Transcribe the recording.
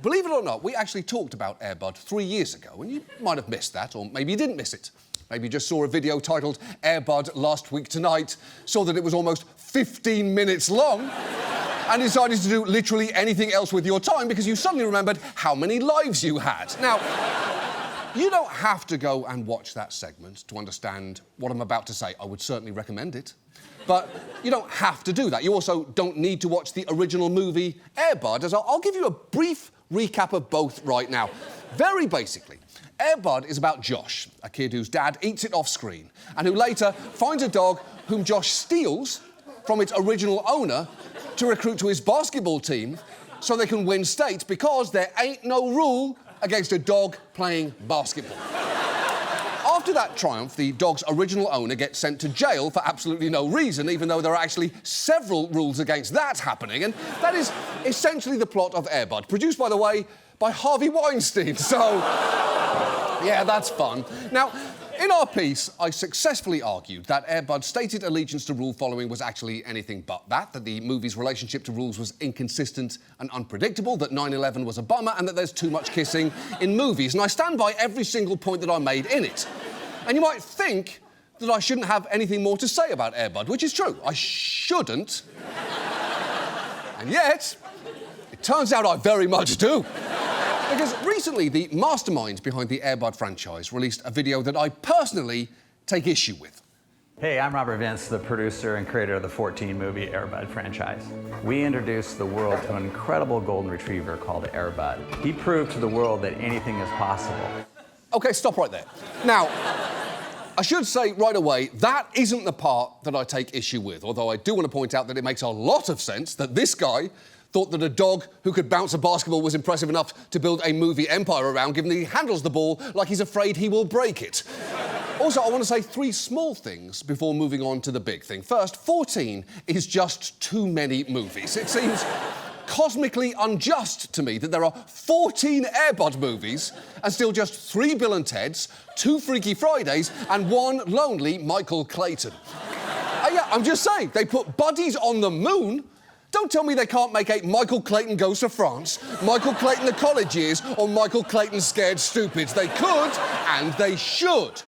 Believe it or not, we actually talked about Air Bud 3 years ago, and you might have missed that, or maybe you didn't miss it. Maybe you just saw a video titled Air Bud Last Week Tonight, saw that it was almost 15 minutes long, and decided to do literally anything else with your time because you suddenly remembered how many lives you had. Now, you don't have to go and watch that segment to understand what I'm about to say. I would certainly recommend it. But you don't have to do that. You also don't need to watch the original movie Air Bud, as I'll give you a brief recap of both right now. Very basically, Air Bud is about Josh, a kid whose dad eats it off screen, and who later finds a dog whom Josh steals from its original owner to recruit to his basketball team so they can win state because there ain't no rule against a dog playing basketball. After that triumph, the dog's original owner gets sent to jail for absolutely no reason, even though there are actually several rules against that happening, and that is essentially the plot of Air Bud, produced, by the way, by Harvey Weinstein, so... yeah, that's fun. Now, in our piece, I successfully argued that Air Bud's stated allegiance to rule following was actually anything but that the movie's relationship to rules was inconsistent and unpredictable, that 9/11 was a bummer, and that there's too much kissing in movies. And I stand by every single point that I made in it. And you might think that I shouldn't have anything more to say about Air Bud, which is true. I shouldn't. And yet, it turns out I very much do. Because recently, the mastermind behind the Air Bud franchise released a video that I personally take issue with. Hey, I'm Robert Vince, the producer and creator of the 14 movie Air Bud franchise. We introduced the world to an incredible golden retriever called Air Bud. He proved to the world that anything is possible. OK, stop right there. Now, I should say right away, that isn't the part that I take issue with, although I do want to point out that it makes a lot of sense that this guy thought that a dog who could bounce a basketball was impressive enough to build a movie empire around, given that he handles the ball like he's afraid he will break it. Also, I want to say 3 small things before moving on to the big thing. First, 14 is just too many movies. It seems cosmically unjust to me that there are 14 Air Bud movies and still just 3 Bill and Teds, 2 Freaky Fridays and 1 lonely Michael Clayton. Yeah, I'm just saying, they put buddies on the moon. Don't tell me they can't make a Michael Clayton Goes to France, Michael Clayton The College Years, or Michael Clayton Scared Stupids. They could, and they should.